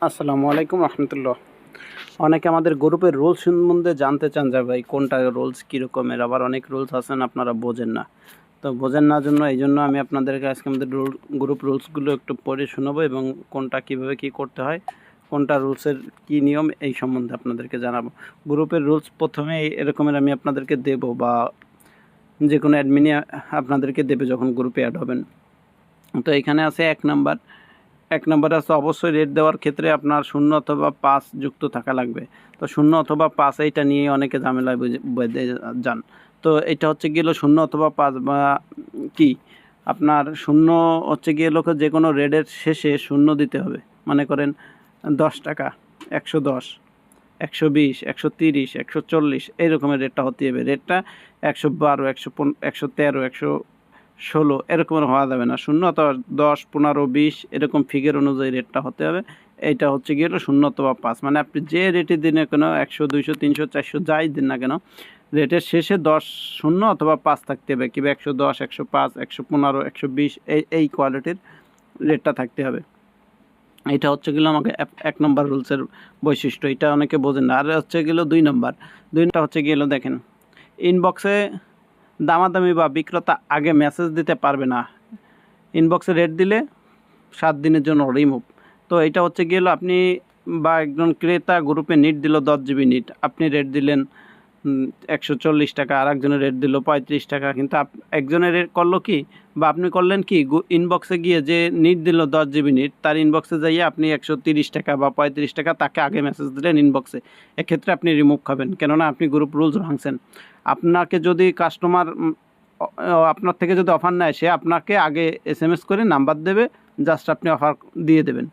আসসালামু আলাইকুম রহমতুল্লাহ। অনেকে আমাদের গ্রুপের রুলস সম্বন্ধে জানতে চান যে ভাই কোনটা রুলস কীরকমের, আবার অনেক রুলস আছেন আপনারা বোঝেন না। তো বোঝেন না জন্য এই জন্য আমি আপনাদেরকে আজকে আমাদের গ্রুপ রুলসগুলো একটু পড়ে শোনাবো এবং কোনটা কীভাবে কী করতে হয়, কোনটা রুলসের কী নিয়ম এই সম্বন্ধে আপনাদেরকে জানাবো। গ্রুপের রুলস প্রথমে এরকমের আমি আপনাদেরকে দেব, বা যে কোনো অ্যাডমিনে আপনাদেরকে দেবে যখন গ্রুপে অ্যাড হবেন। তো এখানে আছে এক নম্বরে আছে অবশ্যই রেট দেওয়ার ক্ষেত্রে আপনার 0 অথবা 5 যুক্ত থাকা লাগবে। তো 0 অথবা 5 এইটা নিয়ে অনেকে ঝামেলায় বেঁধে যান। তো এটা হচ্ছে গিয়ে 0 অথবা 5 বা কি আপনার 0 হচ্ছে গিয়ে যে কোনো রেটের শেষে 0 দিতে হবে। মনে করেন 10 টাকা, 110, 120, 130, 140 এই রকমের রেটটা হতে হবে। রেটটা 112, 113, 116 এরকমের হওয়া যাবে না। 0 অথবা 10, 15, 20 এরকম ফিগার অনুযায়ী রেটটা হতে হবে। এইটা হচ্ছে গিয়ে 0 অথবা 5, মানে আপনি যে রেটে দিন না কেন, 100, 200, 300, 400 যাই দিন না কেন, রেটের শেষে 10, 0 অথবা 5 থাকতে হবে। কিংবা 110, 105, 115, 120 এই কোয়ালিটির রেটটা থাকতে হবে। এটা হচ্ছে গেলো আমাকে 1 নম্বর রুলসের বৈশিষ্ট্য। এটা অনেকে বোঝেন না। আর হচ্ছে গেলো 2 নম্বর। 2টা হচ্ছে গেলো দেখেন, ইনবক্সে দামাদামি বা বিক্রেতা আগে মেসেজ দিতে পারবে না। ইনবক্সে রেট দিলে 7 দিনের জন্য রিমুভ। তো এটা হচ্ছে গেল আপনি বা একজন ক্রেতা গ্রুপে নিট দিল 10 জিবি নিট, আপনি রেট দিলেন 140 টাকা, আর একজনের রেট দিল 35 টাকা। কিন্তু একজনের রেট করলো কি, বা আপনি করলেন কি, ইনবক্সে গিয়ে যে নিট দিল 10 জিবি নিট, তার ইনবক্সে যাইয়ে আপনি 130 টাকা বা 35 টাকা তাকে আগে মেসেজ দিলেন ইনবক্সে। এক্ষেত্রে আপনি রিমুভ খাবেন, কেননা আপনি গ্রুপ রুলস ভাঙছেন। আপনাকে যদি কাস্টমার আপনার থেকে যদি অফার নেয়, সে আপনাকে আগে SMS করে নাম্বার দেবে, জাস্ট আপনি অফার দিয়ে দেবেন,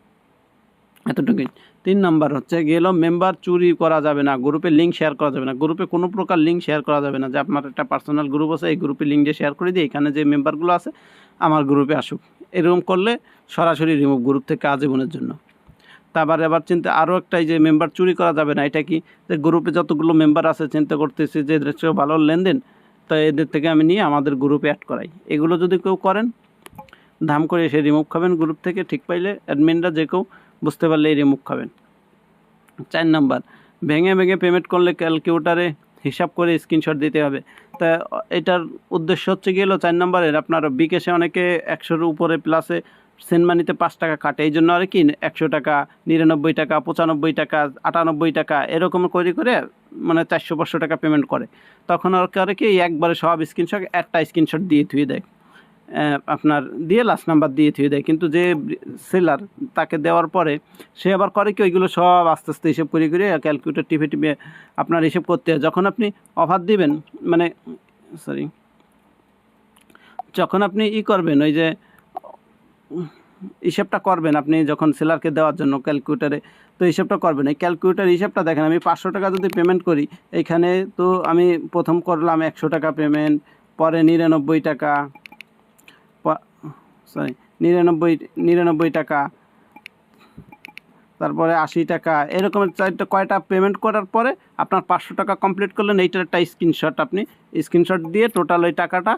এতটুকুই। 3 নাম্বার হচ্ছে গেল মেম্বার চুরি করা যাবে না, গ্রুপে লিঙ্ক শেয়ার করা যাবে না। গ্রুপে কোনো প্রকার লিঙ্ক শেয়ার করা যাবে না যে আপনার একটা পার্সোনাল গ্রুপ আছে, এই গ্রুপে লিঙ্ক দিয়ে শেয়ার করে দিয়ে এখানে যে মেম্বারগুলো আছে আমার গ্রুপে আসুক। এরকম করলে সরাসরি রিমুভ গ্রুপ থেকে আজীবনের জন্য। তারপর এবার চিন্তা আরও একটাই যে মেম্বার চুরি করা যাবে না। এটা কি, যে গ্রুপে যতগুলো মেম্বার আছে চিন্তা করতেছি যে এদের চেয়েও ভালো লেনদেন, তো এদের থেকে আমি নিয়ে আমাদের গ্রুপে অ্যাড করাই। এগুলো যদি কেউ করেন, ধাম করে এসে রিমুভ খাবেন গ্রুপ থেকে। ঠিক পাইলে অ্যাডমিনরা যে কেউ বুঝতে পারলে এই রিমুভ খাবেন। 4 নাম্বার, ভেঙে পেমেন্ট করলে ক্যালকুলেটারে হিসাব করে স্ক্রিনশট দিতে হবে। তা এটার উদ্দেশ্য হচ্ছে গেল 4 নাম্বারের, আপনার বিকাশে অনেকে 100-র উপরে প্লাসে সেন্ড মানিতে 5 টাকা কাটে। এই জন্য আর কি 100 টাকা, 99 টাকা, 95 টাকা, 98 টাকা এরকম করে মানে 400-500 টাকা পেমেন্ট করে। তখন আর করে কি, একবারে সব স্ক্রিনশট একটা স্ক্রিনশট দিয়ে থুয়ে দেয়, আপনার দিয়ে লাস্ট নাম্বার দিয়ে থুয়ে দেয়। কিন্তু যে সেলার তাকে দেওয়ার পরে সে আবার করে কি, ওইগুলো সব আস্তে আস্তে হিসেব করে ক্যালকুলেটর টিপে আপনার হিসেব করতে হয়। যখন আপনি অফার দিবেন, মানে যখন আপনি করবেন, ওই যে হিসেবটা করবেন আপনি যখন সেলারকে দেওয়ার জন্য ক্যালকুলেটারে, তো হিসেবটা করবেন। এই ক্যালকুলেটার হিসেবটা দেখেন, আমি 500 টাকা যদি পেমেন্ট করি, এইখানে তো আমি প্রথম করলাম 100 টাকা পেমেন্ট, পরে 99 টাকা, 99 টাকা, তারপরে 80 টাকা, এরকমের কয়টা পেমেন্ট করার পরে আপনার 500 টাকা কমপ্লিট করলেন। এইটার একটা স্ক্রিনশট আপনি স্ক্রিনশট দিয়ে টোটাল ওই টাকাটা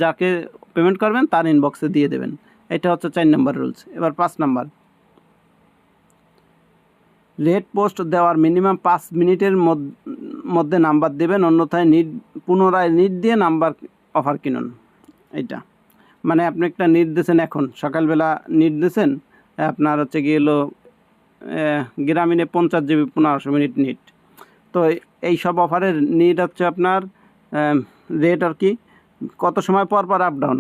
যাকে পেমেন্ট করবেন তার ইনবক্সে দিয়ে দেবেন। এটা হচ্ছে 4 নম্বর রুলস। এবার 5 নাম্বার, রেট পোস্ট দেওয়ার মিনিমাম 5 মিনিটের মধ্যে নাম্বার দেবেন, অন্যথায় পুনরায় নিট দিয়ে নাম্বার অফার কিনুন। এইটা মানে আপনি একটা নিট দিয়েছেন, এখন সকালবেলা নিট দিয়েছেন, আপনার হচ্ছে গিয়ে গ্রামীণে 50 জিবি 1500 মিনিট নিট। তো এই সব অফারের নিট হচ্ছে আপনার রেট আর কি কত সময় পর আপ ডাউন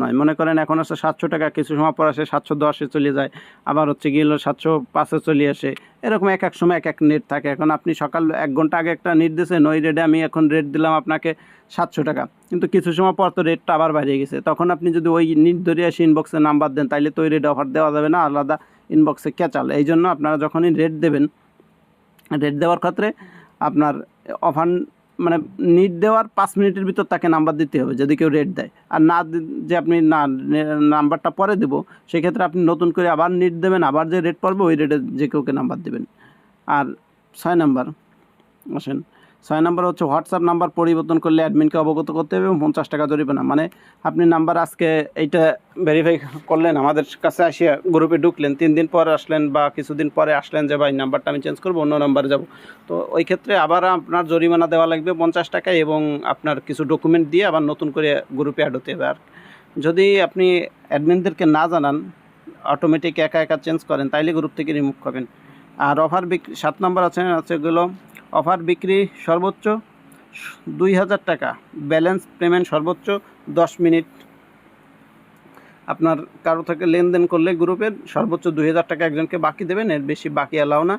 হয়। মনে করেন এখন আসছে 700 টাকা, কিছু সময় পর আসে 710-এ চলে যায়, আবার হচ্ছে গিয়ে 705-এ চলে আসে। এরকম এক সময় এক নেট থাকে। এখন আপনি সকাল 1 ঘন্টা আগে একটা নিট দিয়েছেন, ওই রেটে আমি এখন রেট দিলাম আপনাকে 700 টাকা, কিন্তু কিছু সময় পর তো রেটটা আবার বাড়িয়ে গেছে। তখন আপনি যদি ওই নিট ধরে আসে ইনবক্সে নাম্বার দেন, তাইলে তো ওই রেটে অফার দেওয়া যাবে না, আলাদা ইনবক্সে ক্যাচাল। এই জন্য আপনারা যখনই রেট দেবেন, রেট দেওয়ার ক্ষেত্রে আপনার অফার মানে নিট দেওয়ার 5 মিনিটের ভিতর তাকে নাম্বার দিতে হবে যদি কেউ রেট দেয়। আর না যে আপনি না নাম্বারটা পরে দেবো, সেক্ষেত্রে আপনি নতুন করে আবার নিট দেবেন, আবার যে রেট পড়বে ওই রেটে যে কেউকে নাম্বার দেবেন। আর 6 নাম্বার আসেন, 6 নম্বর হচ্ছে হোয়াটসঅ্যাপ নাম্বার পরিবর্তন করলে অ্যাডমিনকে অবগত করতে হবে এবং 50 টাকা জরিমানা। মানে আপনি নাম্বার আজকে এইটা ভেরিফাই করলেন, আমাদের কাছে আসিয়া গ্রুপে ঢুকলেন, 3 দিন পরে আসলেন বা কিছুদিন পরে আসলেন যে ভাই নাম্বারটা আমি চেঞ্জ করবো, অন্য নাম্বারে যাব, তো ওই ক্ষেত্রে আবার আপনার জরিমানা দেওয়া লাগবে 50 টাকা এবং আপনার কিছু ডকুমেন্ট দিয়ে আবার নতুন করে গ্রুপে অ্যাড হতে হবে। আর যদি আপনি অ্যাডমিনদেরকে না জানান, অটোমেটিক একা একা চেঞ্জ করেন, তাইলে গ্রুপ থেকে রিমুভ করবেন। আর অফার বিক্রি 7 নম্বর আছে এগুলো অফার বিক্রি সর্বোচ্চ 2000 টাকা, ব্যালেন্স পেমেন্ট সর্বোচ্চ 10 মিনিট। আপনার কারো থেকে লেনদেন করলে গ্রুপের সর্বোচ্চ 2000 টাকা একজনকে বাকি দেবেন, এর বেশি বাকি অ্যালাও না,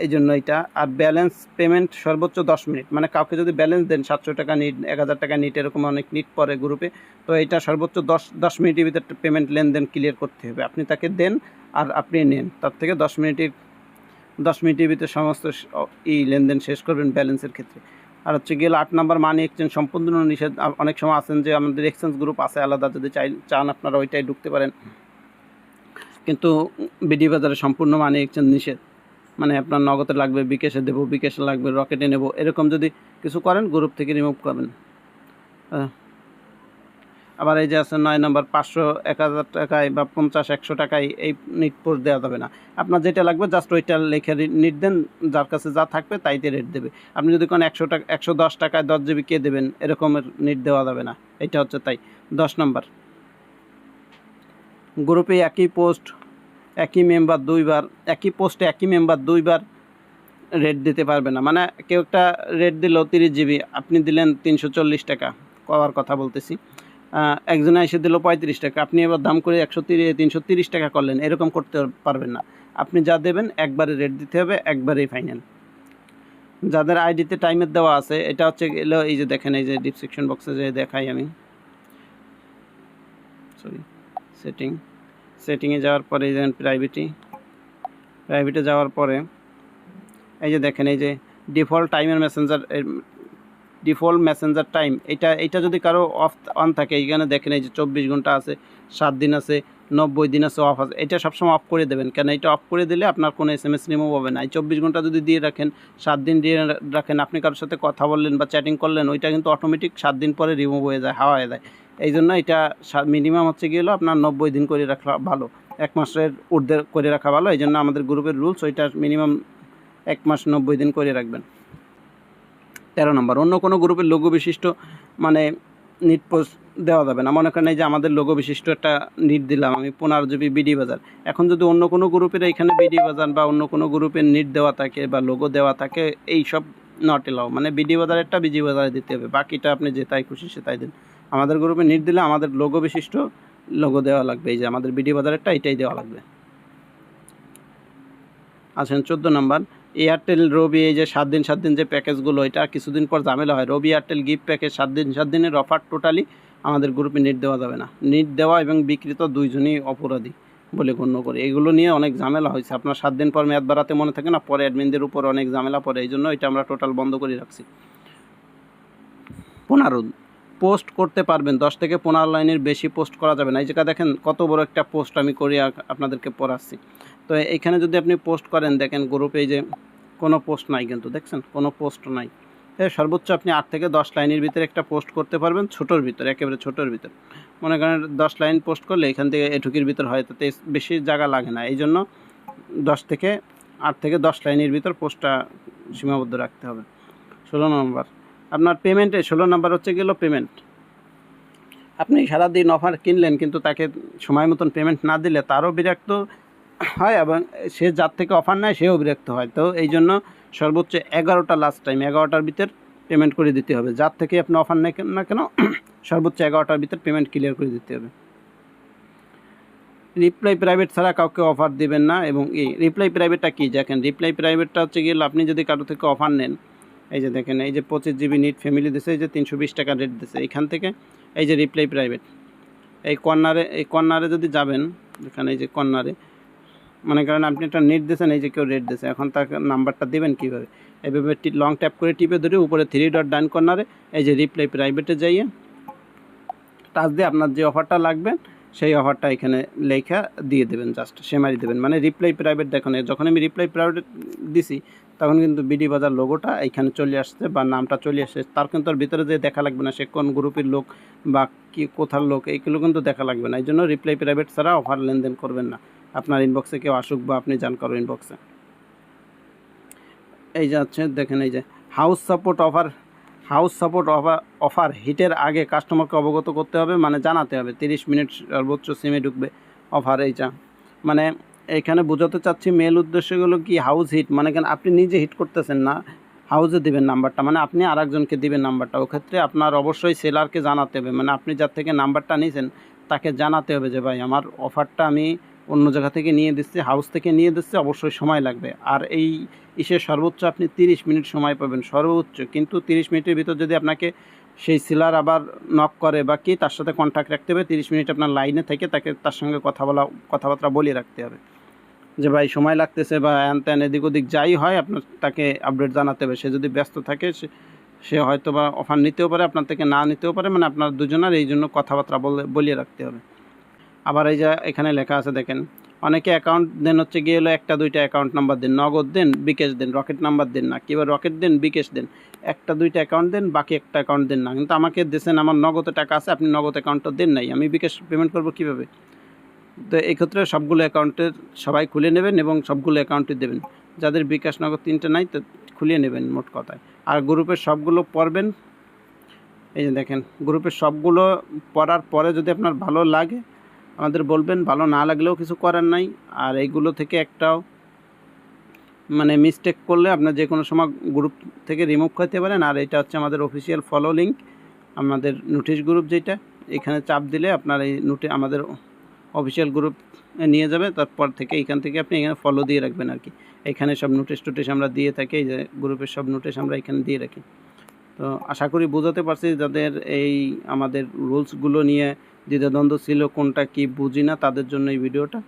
এই জন্য এটা। আর ব্যালেন্স পেমেন্ট সর্বোচ্চ 10 মিনিট, মানে কাউকে যদি ব্যালেন্স দেন 700 টাকা নিট, 1000 টাকা নিট, এরকম অনেক নিট পরে গ্রুপে, তো এটা সর্বোচ্চ 10 মিনিটের ভিতরে পেমেন্ট লেনদেন ক্লিয়ার করতে হবে। আপনি তাকে দেন আর আপনি নেন, তার থেকে 10 মিনিটের ভিতরে সমস্ত লেনদেন শেষ করবেন ব্যালেন্সের ক্ষেত্রে। আর হচ্ছে গেলে 8 নম্বর মানি এক্সচেঞ্জ সম্পূর্ণ নিষেধ। অনেক সময় আছেন যে আমাদের এক্সচেঞ্জ গ্রুপ আছে আলাদা, যদি চান আপনারা ওইটাই ঢুকতে পারেন, কিন্তু বিডি বাজারে সম্পূর্ণ মানি এক্সচেঞ্জ নিষেধ। মানে আপনার নগদে লাগবে, বিকাশে দেবো, বিকাশে লাগবে, রকেটে নেব, এরকম যদি কিছু করেন গ্রুপ থেকে রিমুভ করবেন। আবার এই যে আছে 9 নম্বর 500, 1000 টাকায় বা 50, 100 টাকায় এই নিট পোস্ট দেওয়া যাবে না। আপনার যেটা লাগবে জাস্ট ওইটা লেখে নিট দেন, যার কাছে যা থাকবে তাইতে রেট দেবে। আপনি যদি কোন 100 টাকা 110 টাকায় 10 জিবি কে দেবেন, এরকমের নিট দেওয়া যাবে না, এটা হচ্ছে তাই। 10 নম্বর গ্রুপে একই পোস্ট একই মেম্বার দুইবার, একই পোস্টে একই মেম্বার দুইবার রেট দিতে পারবে না। মানে কেউ একটা রেট দিল 30 জিবি, আপনি দিলেন 340 টাকা, করার কথা বলতেছি, একজনে এসে দিল 35 টাকা, আপনি এবার দাম করে 330 টাকা করলেন, এরকম করতে পারবেন না। আপনি যা দেবেন একবারে রেট দিতে হবে, একবারেই ফাইনাল। যাদের আইডিতে টাইমের দেওয়া আছে, এটা হচ্ছে এলো এই যে দেখেন, এই যে ডিসক্রিপশন বক্সে যে দেখাই আমি, সরি, সেটিংয়ে যাওয়ার পরে এই যে প্রাইভেটে যাওয়ার পরে এই যে দেখেন, এই যে ডিফল্ট মেসেঞ্জার টাইম, এটা যদি কারো অন থাকে, এইখানে দেখেন এই যে 24 ঘন্টা আছে, 7 দিন আছে, 90 দিন আছে, অফ আছে, এটা সবসময় অফ করে দেবেন। কেন এটা অফ করে দিলে আপনার কোনো SMS রিমুভ হবে না। এই 24 ঘন্টা যদি দিয়ে রাখেন, 7 দিন দিয়ে রাখেন, আপনি কারোর সাথে কথা বললেন বা চ্যাটিং করলেন, ওইটা কিন্তু অটোমেটিক 7 দিন পরে রিমুভ হয়ে যায়, হাওয়া হয়ে যায়। এই জন্য এটা মিনিমাম হচ্ছে গিয়ে আপনার 90 দিন করে রাখা ভালো, 1 মাসের ঊর্ধ্বে করে রাখা ভালো। এই জন্য আমাদের গ্রুপের রুলস ওইটা মিনিমাম 1 মাস 90 দিন করে রাখবেন। 13 নম্বর অন্য কোনো গ্রুপের লোগো বিশিষ্ট মানে নিট পোস্ট দেওয়া যাবে না। মনে করেন এই যে আমাদের লোগো বিশিষ্ট একটা নিট দিলাম আমি 15 জিবি বিডি বাজার, এখন যদি অন্য কোনো গ্রুপের এইখানে বিডি বাজার বা অন্য কোনো গ্রুপের নিট দেওয়া থাকে বা লোগো দেওয়া থাকে, এই সব নট এলাও। মানে বিডি বাজারেরটা বিডি বাজারে দিতে হবে, বাকিটা আপনি যেটাই খুশি সেটাই দিন। আমাদের গ্রুপে নিট দিলে আমাদের লোগো বিশিষ্ট লোগো দেওয়া লাগবে, এই যে আমাদের বিডি বাজারেরটা এটাই দেওয়া লাগবে। আছেন 14 নম্বর এয়ারটেল রবি, এই যে 7 দিন যে প্যাকেজগুলো, এটা কিছুদিন পর ঝামেলা হয়। রবি এয়ারটেল গিফট প্যাকেজ 7 দিনের অফার টোটালি আমাদের গ্রুপে নিট দেওয়া যাবে না। নিট দেওয়া এবং বিক্রিত দুইজনই অপরাধী বলে গণ্য করে। এগুলো নিয়ে অনেক ঝামেলা হয়েছে, আপনার 7 দিন পর মেয়াদ বাড়াতে মনে থাকে না, পরে অ্যাডমিনদের উপর অনেক ঝামেলা পড়ে, এই জন্য এটা আমরা টোটাল বন্ধ করে রাখছি। 15 পোস্ট করতে পারবেন 10 থেকে 15 লাইনের বেশি পোস্ট করা যাবে না। এই জায়গা দেখেন কত বড় একটা পোস্ট আমি করে আপনাদেরকে পড়াচ্ছি। তো এইখানে যদি আপনি পোস্ট করেন, দেখেন গ্রুপে এই যে কোনো পোস্ট নাই, কিন্তু দেখছেন কোনো পোস্ট নাই। সর্বোচ্চ আপনি 8 থেকে 10 লাইনের ভিতরে একটা পোস্ট করতে পারবেন, ছোটোর ভিতরে, একেবারে ছোটোর ভিতর। মনে করেন 10 লাইন পোস্ট করলে এখান থেকে এটুকির ভিতর হয়, তাতে বেশি জায়গা লাগে না। এই জন্য 8 থেকে 10 লাইনের ভিতর পোস্টটা সীমাবদ্ধ রাখতে হবে। 16 নম্বর আপনার পেমেন্টে 16 নম্বর হচ্ছে গেল পেমেন্ট। আপনি সারাদিন অফার কিনলেন, কিন্তু তাকে সময় মতন পেমেন্ট না দিলে তারও বিরক্ত হয় এবং সে যার থেকে অফার নেয় সেও বিরক্ত হয়। তো এই জন্য সর্বোচ্চ 11টা লাস্ট টাইম 11টার ভিতর পেমেন্ট করে দিতে হবে। যার থেকে আপনি অফার নেন না কেন, সর্বোচ্চ 11টার ভিতর পেমেন্ট ক্লিয়ার করে দিতে হবে। রিপ্লাই প্রাইভেট ছাড়া কাউকে অফার দেবেন না। এবং রিপ্লাই প্রাইভেটটা কী দেখেন, রিপ্লাই প্রাইভেটটা হচ্ছে গিয়ে আপনি যদি কারো থেকে অফার নেন, এই যে দেখেন এই যে 25 জিবি নিট ফ্যামিলি দিছে, এই যে 320 টাকা রেট দিছে, এখান থেকে এই যে রিপ্লাই প্রাইভেট, এই কর্নারে যদি যাবেন, এখানে এই যে কর্নারে মনে করেন আপনি একটা নেট দিয়েছেন, এই যে কেউ রেট দিয়েছে, এখন তার নাম্বারটা দেবেন কীভাবে, এইভাবে লং ট্যাপ করে টিপে ধরে উপরে 3 ডট ডান কর্নারে এই যে রিপ্লাই প্রাইভেটে যাইয়ে টাচ দিয়ে আপনার যে অফারটা লাগবে সেই অফারটা এখানে লেখা দিয়ে দেবেন, জাস্ট সেমারি দেবেন। মানে রিপ্লাই প্রাইভেট দেখুন, যখন আমি রিপ্লাই প্রাইভেট দিছি তখন কিন্তু বিডি বাজার লোগোটা এইখানে চলে আসছে বা নামটা চলে আসছে। তার কিন্তু আর ভিতরে যে দেখা লাগবে না সে কোন গ্রুপের লোক বা কি কোথার লোক, এইগুলো কিন্তু দেখা লাগবে না। এই জন্য রিপ্লাই প্রাইভেট ছাড়া অফার লেনদেন করবেন না। আপনার ইনবক্সে কেউ আসুক বা আপনি যান কারো ইনবক্সে। এই যে হচ্ছে দেখেন, এই যে হাউস সাপোর্ট অফার হিটের আগে কাস্টমারকে অবগত করতে হবে, মানে জানাতে হবে 30 মিনিট সর্বোচ্চ সিমে ঢুকবে অফার। এইটা মানে এখানে বোঝাতে চাচ্ছি মেল উদ্দেশ্যগুলো কি, হাউস হিট মানে কেন আপনি নিজে হিট করতেছেন না, হাউসে দিবেন নাম্বারটা, মানে আপনি আরেকজনকে দিবেন নাম্বারটা। ওক্ষেত্রে আপনার অবশ্যই সেলারকে জানাতে হবে, মানে আপনি যার থেকে নাম্বারটা নিয়েছেন তাকে জানাতে হবে যে ভাই আমার অফারটা আমি অন্য জায়গা থেকে নিয়ে দিচ্ছি, হাউস থেকে নিয়ে দিচ্ছি, অবশ্যই সময় লাগবে। আর এই সর্বোচ্চ আপনি 30 মিনিট সময় পাবেন সর্বোচ্চ, কিন্তু 30 মিনিটের ভিতর যদি আপনাকে সেই সেলার আবার নক করে বা কি, তার সাথে কন্ট্যাক্ট রাখতে হবে। 30 মিনিট আপনার লাইনে থেকে তার সঙ্গে কথাবার্তা বলিয়ে রাখতে হবে যে ভাই সময় লাগতেছে বা হ্যান ত্যান এদিক ওদিক যাই হয় আপনার তাকে আপডেট জানাতে হবে। সে যদি ব্যস্ত থাকে সে হয়তো বা অফার নিতেও পারে, আপনার থেকে না নিতেও পারে, মানে আপনার দুজনের এই জন্য কথাবার্তা বলিয়ে রাখতে হবে। আবার এই যে এখানে লেখা আছে দেখেন, অনেকে অ্যাকাউন্ট দেন হচ্ছে গিয়ে হলো 1-2টা অ্যাকাউন্ট নাম্বার দেন, নগদ দেন, বিকাশ দেন, রকেট নাম্বার দেন না, কিংবা রকেট দেন বিকাশ দেন, 1-2টা অ্যাকাউন্ট দেন, বাকি একটা অ্যাকাউন্ট দেন না। কিন্তু আমাকে দিয়েছেন আমার নগদে টাকা আছে, আপনি নগদ অ্যাকাউন্টটা দেন নাই, আমি বিকাশ পেমেন্ট করবো কীভাবে? তো এই ক্ষেত্রে সবগুলো অ্যাকাউন্টের সবাই খুলে নেবেন এবং সবগুলো অ্যাকাউন্টে দেবেন। যাদের বিকাশ নগদ 3টে নাই তো খুলিয়ে নেবেন মোট কথায়। আর গ্রুপের সবগুলো পড়বেন। এই যে দেখেন গ্রুপের সবগুলো পড়ার পরে যদি আপনার ভালো লাগে আমাদের বলবেন, ভালো না লাগলেও কিছু করার নাই। আর এইগুলো থেকে একটাও মানে মিস্টেক করলে আপনার যে কোনো সময় গ্রুপ থেকে রিমুভ করতে পারেন। আর এটা হচ্ছে আমাদের অফিসিয়াল ফলো লিঙ্ক, আমাদের নোটিশ গ্রুপ, যেটা এখানে চাপ দিলে আপনার এই আমাদের অফিসিয়াল গ্রুপ নিয়ে যাবে। তারপর থেকে এইখান থেকে আপনি এখানে ফলো দিয়ে রাখবেন আর কি। এখানে সব নোটিশ আমরা দিয়ে থাকি, এই যে গ্রুপের সব নোটিশ আমরা এখানে দিয়ে রাখি। তো আশা করি বোঝাতে পারছি, যাদের এই আমাদের রুলসগুলো নিয়ে দ্বিধাদ্বন্দ্ব ছিল, কোনটা কি বুঝি না, তাদের জন্য এই ভিডিওটা।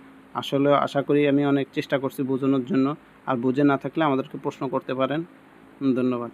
আসলে আশা করি আমি অনেক চেষ্টা করছি বোঝানোর জন্য। আর বুঝে না থাকলে আমাদেরকে প্রশ্ন করতে পারেন। ধন্যবাদ।